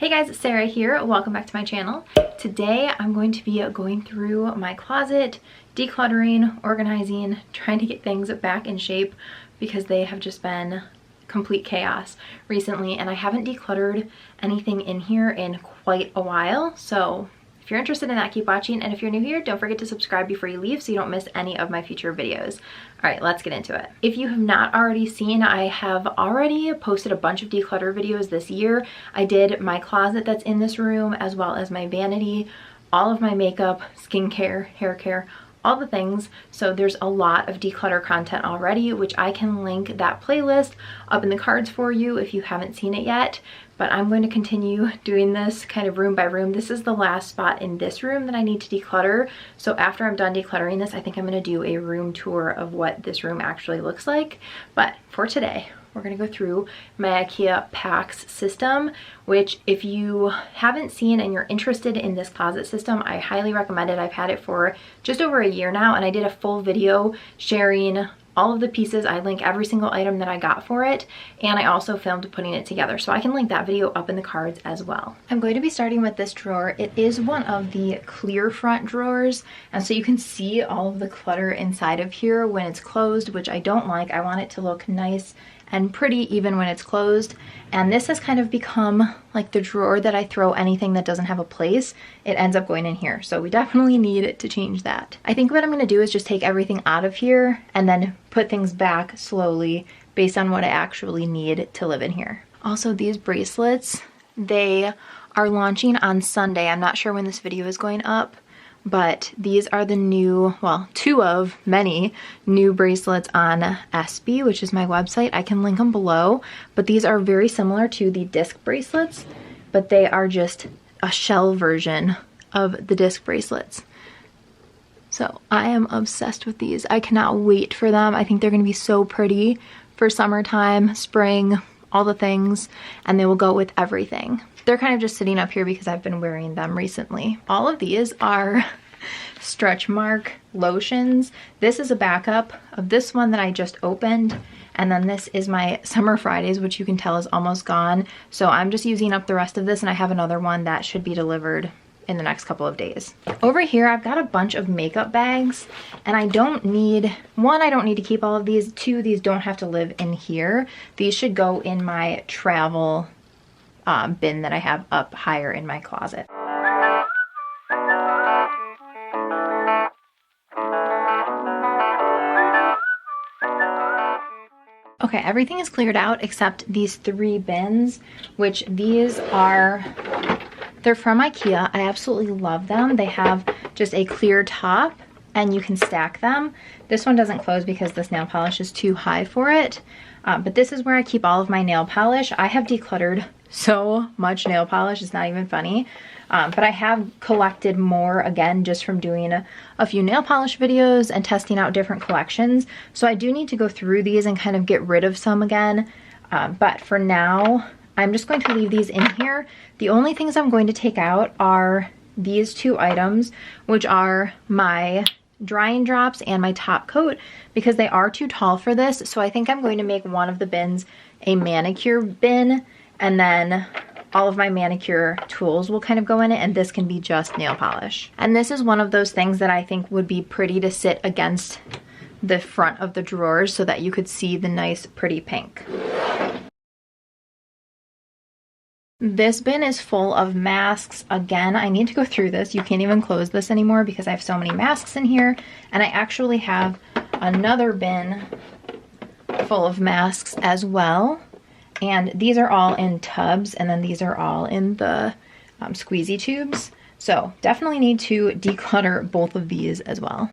Hey guys, it's Sarah here. Welcome back to my channel. Today I'm going to be going through my closet, decluttering, organizing, trying to get things back in shape because they have just been complete chaos recently and I haven't decluttered anything in here in quite a while. So if you're interested in that, keep watching, and if you're new here, don't forget to subscribe before you leave so you don't miss any of my future videos. All right, let's get into it. If you have not already seen, I have already posted a bunch of declutter videos this year. I did my closet that's in this room, as well as my vanity, all of my makeup, skincare, hair care, all the things. So there's a lot of declutter content already, which I can link that playlist up in the cards for you if you haven't seen it yet. But I'm going to continue doing this kind of room by room. This is the last spot in this room that I need to declutter. So after I'm done decluttering this, I think I'm going to do a room tour of what this room actually looks like. But for today, we're going to go through my IKEA PAX system, which if you haven't seen and you're interested in this closet system, I highly recommend it. I've had it for just over a year now, and I did a full video sharing all of the pieces. I link every single item that I got for it, and I also filmed putting it together, so I can link that video up in the cards as well. I'm going to be starting with this drawer. It is one of the clear front drawers, and so you can see all of the clutter inside of here when it's closed, which I don't like. I want it to look nice and pretty even when it's closed. And this has kind of become like the drawer that I throw anything that doesn't have a place. It ends up going in here. So we definitely need to change that. I think what I'm gonna do is just take everything out of here and then put things back slowly based on what I actually need to live in here. Also, these bracelets, they are launching on Sunday. I'm not sure when this video is going up, but these are the new, well, two of many new bracelets on SB, which is my website. I can link them below, but these are very similar to the disc bracelets, but they are just a shell version of the disc bracelets. So I am obsessed with these. I cannot wait for them. I think they're gonna be so pretty for summertime, spring, all the things, and they will go with everything. They're kind of just sitting up here because I've been wearing them recently. All of these are stretch mark lotions. This is a backup of this one that I just opened, and then this is my Summer Fridays, which you can tell is almost gone. So I'm just using up the rest of this, and I have another one that should be delivered in the next couple of days. Over here, I've got a bunch of makeup bags, and I don't need, one, I don't need to keep all of these. Two, these don't have to live in here. These should go in my travel bin that I have up higher in my closet. Okay, everything is cleared out except these three bins, which these are, they're from IKEA. I absolutely love them. They have just a clear top and you can stack them. This one doesn't close because this nail polish is too high for it. But this is where I keep all of my nail polish. I have decluttered so much nail polish, it's not even funny. But I have collected more, again, just from doing a few nail polish videos and testing out different collections. So I do need to go through these and kind of get rid of some again. But for now, I'm just going to leave these in here. The only things I'm going to take out are these two items, which are my drying drops and my top coat, because they are too tall for this. So I think I'm going to make one of the bins a manicure bin, and then all of my manicure tools will kind of go in it, and this can be just nail polish. And this is one of those things that I think would be pretty to sit against the front of the drawers so that you could see the nice pretty pink. This bin is full of masks. Again, I need to go through this. You can't even close this anymore because I have so many masks in here. And I actually have another bin full of masks as well. And these are all in tubs, and then these are all in the squeezy tubes. So definitely need to declutter both of these as well.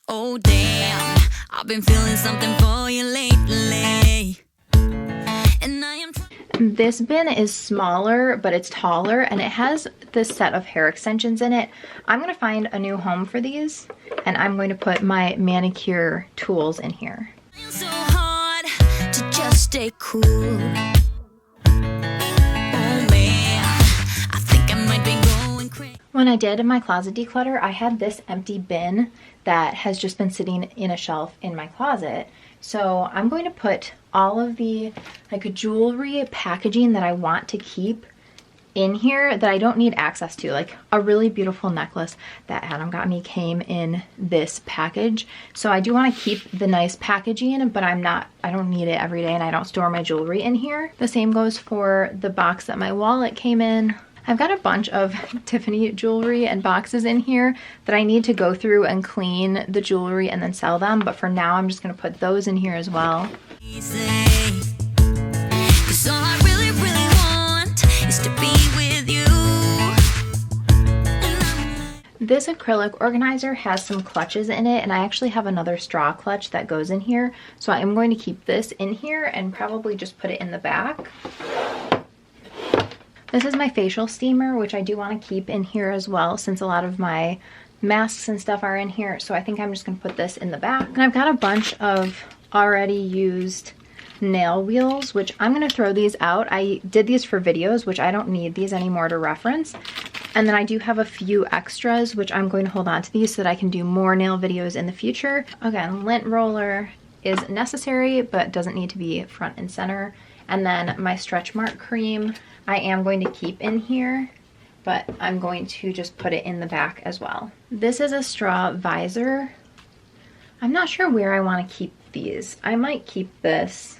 Oh damn, I've been feeling something for you lately. And I am This bin is smaller, but it's taller, and it has this set of hair extensions in it. I'm gonna find a new home for these, and I'm going to put my manicure tools in here. so hard to just stay cool. Oh man, I think I might be going crazy. When I did my closet declutter, I had this empty bin that has just been sitting in a shelf in my closet So I'm going to put all of the like jewelry packaging that I want to keep in here that I don't need access to. Like a really beautiful necklace that Adam got me came in this package. So I do want to keep the nice packaging, but I don't need it every day, and I don't store my jewelry in here. The same goes for the box that my wallet came in. I've got a bunch of Tiffany jewelry and boxes in here that I need to go through and clean the jewelry and then sell them. But for now, I'm just gonna put those in here as well. This acrylic organizer has some clutches in it, and I actually have another straw clutch that goes in here. So I'm going to keep this in here and probably just put it in the back. This is my facial steamer, which I do want to keep in here as well, since a lot of my masks and stuff are in here. So I think I'm just going to put this in the back. And I've got a bunch of already used nail wheels, which I'm going to throw these out. I did these for videos, which I don't need these anymore to reference. And then I do have a few extras, which I'm going to hold on to these so that I can do more nail videos in the future. Again, lint roller is necessary, but doesn't need to be front and center. And then my stretch mark cream, I am going to keep in here, but I'm going to just put it in the back as well. This is a straw visor. I'm not sure where I want to keep these. I might keep this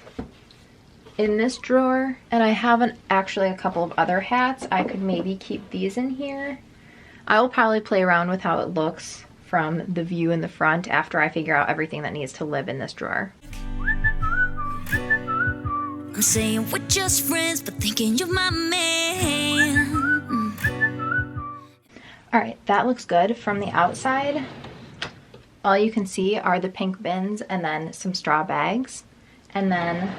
in this drawer, and I have actually a couple of other hats. I could maybe keep these in here. I will probably play around with how it looks from the view in the front after I figure out everything that needs to live in this drawer. I'm saying we're just friends, but thinking you're my man. All right, that looks good from the outside. All you can see are the pink bins and then some straw bags. And then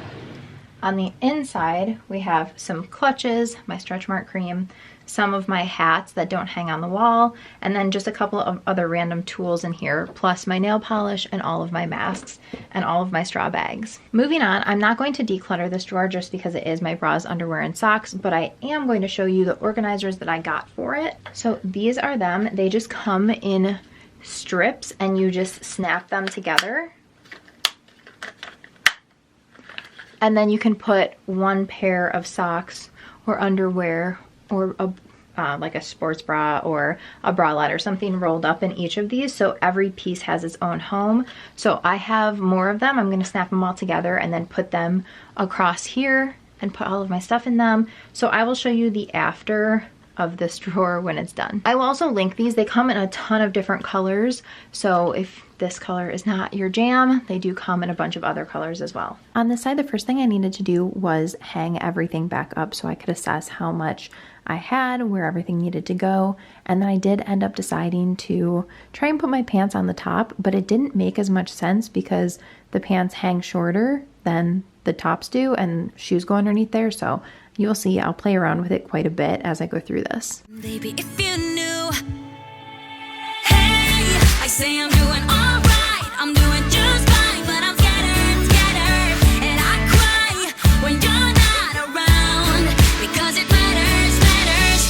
on the inside, we have some clutches, my stretch mark cream, some of my hats that don't hang on the wall, and then just a couple of other random tools in here, plus my nail polish and all of my masks and all of my straw bags. Moving on, I'm not going to declutter this drawer just because it is my bras, underwear, and socks, but I am going to show you the organizers that I got for it. So these are them. They just come in strips and you just snap them together. And then you can put one pair of socks or underwear or like a sports bra or a bralette or something rolled up in each of these, so every piece has its own home. So I have more of them. I'm going to snap them all together and then put them across here and put all of my stuff in them. So I will show you the after of this drawer when it's done. I will also link these. They come in a ton of different colors, so if this color is not your jam, they do come in a bunch of other colors as well. On this side, the first thing I needed to do was hang everything back up so I could assess how much I had, where everything needed to go, and then I did end up deciding to try and put my pants on the top, but it didn't make as much sense because the pants hang shorter than the tops do and shoes go underneath there, so you'll see I'll play around with it quite a bit as I go through this. Baby, if you knew, hey, I say I'm doing all right, I'm doing just fine, but I'm scattered, and I cry when you're not around, because it matters,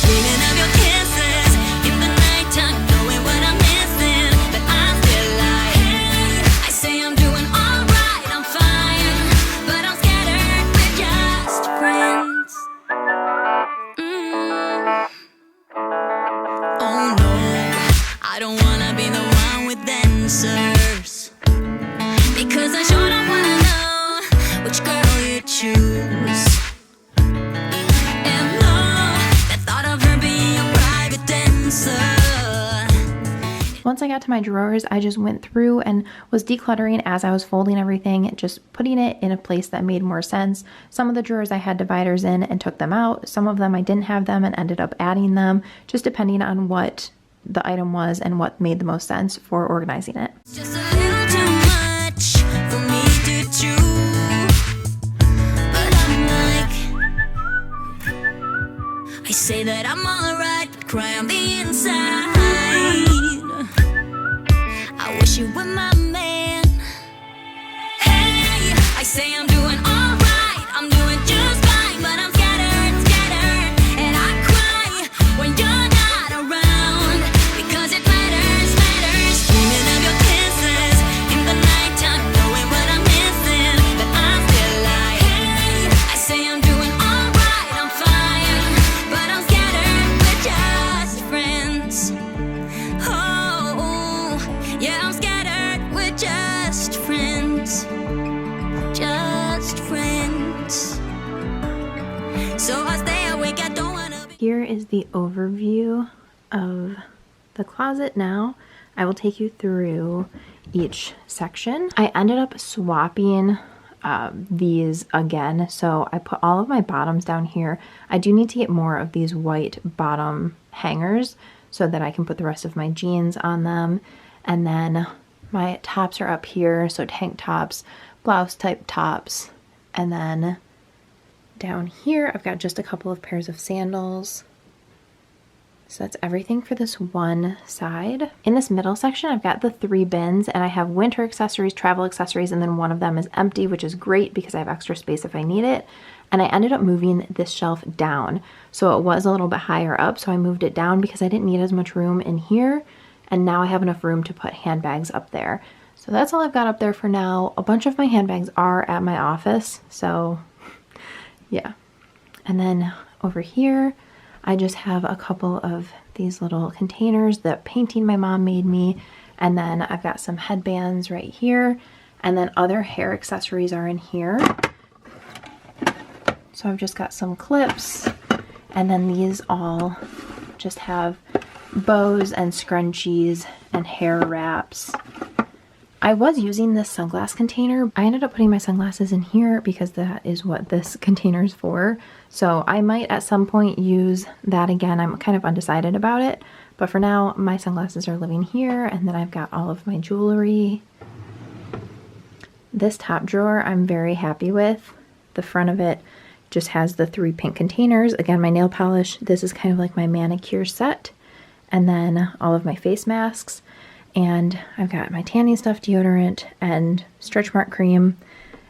dreaming of your kisses in the nighttime, knowing what I'm missing, but I'm still like, hey, I say I'm doing all right, I'm fine, but I'm scattered, we're just friends. Oh no, I don't wanna be the one with answers, because I sure don't wanna know which girl you choose. And no, the thought of her being a private dancer. Once I got to my drawers, I just went through and was decluttering as I was folding everything, just putting it in a place that made more sense. Some of the drawers I had dividers in and took them out. Some of them I didn't have them and ended up adding them, just depending on what the item was and what made the most sense for organizing it. It's just a little too much for me to chew, but I'm like, I say that I'm alright, but cry on the inside. I wish you were my man. Hey, I say I'm doing alright, I'm doing just fine, but I'm scattered, and I cry when you're not around, because it matters, dreaming of your kisses in the nighttime, knowing what I'm missing. So I stay awake, I don't wanna be. Here is the overview of the closet now. I will take you through each section. I ended up swapping these again, so I put all of my bottoms down here. I do need to get more of these white bottom hangers so that I can put the rest of my jeans on them. And then my tops are up here, so tank tops, blouse type tops. And then down here I've got just a couple of pairs of sandals. So that's everything for this one side. In this middle section, I've got the 3 bins, and I have winter accessories, travel accessories, and then one of them is empty, which is great because I have extra space if I need it. And I ended up moving this shelf down. So it was a little bit higher up, so I moved it down because I didn't need as much room in here. And now I have enough room to put handbags up there. So that's all I've got up there for now. A bunch of my handbags are at my office, so yeah. And then over here, I just have a couple of these little containers that painting my mom made me. And then I've got some headbands right here. And then other hair accessories are in here. So I've just got some clips. And then these all just have bows and scrunchies and hair wraps. I was using this sunglass container. I ended up putting my sunglasses in here because that is what this container is for. So I might at some point use that again. I'm kind of undecided about it. But for now, my sunglasses are living here. And then I've got all of my jewelry. This top drawer I'm very happy with. The front of it just has the 3 pink containers. Again, my nail polish. This is kind of like my manicure set. And then all of my face masks. And I've got my tanning stuff deodorant and stretch mark cream,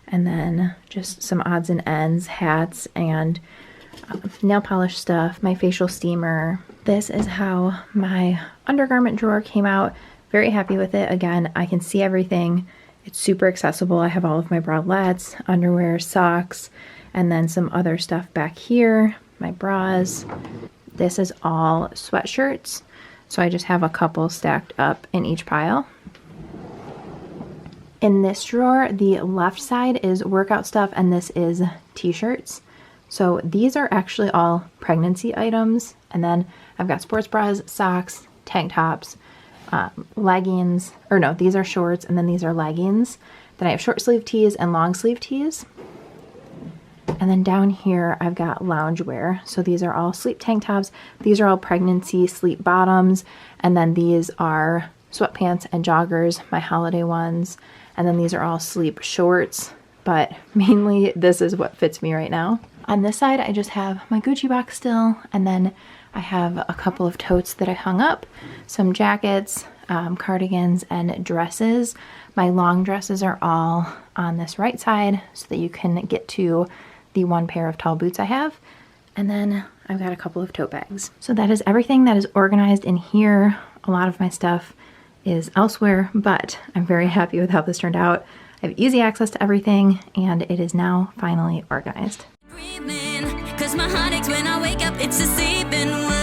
and then just some odds and ends, hats, and nail polish stuff, my facial steamer. This is how my undergarment drawer came out. Very happy with it. Again, I can see everything. It's super accessible. I have all of my bralettes, underwear, socks, and then some other stuff back here, my bras. This is all sweatshirts. So I just have a couple stacked up in each pile. In this drawer, the left side is workout stuff and this is t-shirts. So these are actually all pregnancy items. And then I've got sports bras, socks, tank tops, leggings, or no, these are shorts and then these are leggings. Then I have short sleeve tees and long sleeve tees. And then down here, I've got loungewear. So these are all sleep tank tops. These are all pregnancy sleep bottoms. And then these are sweatpants and joggers, my holiday ones. And then these are all sleep shorts. But mainly, this is what fits me right now. On this side, I just have my Gucci box still. And then I have a couple of totes that I hung up. Some jackets, cardigans, and dresses. My long dresses are all on this right side so that you can get to the 1 pair of tall boots I have. And then I've got a couple of tote bags. So that is everything that is organized in here. A lot of my stuff is elsewhere, but I'm very happy with how this turned out. I have easy access to everything and it is now finally organized. Breathing, 'cause my heart aches when I wake up, it's a sleeping world.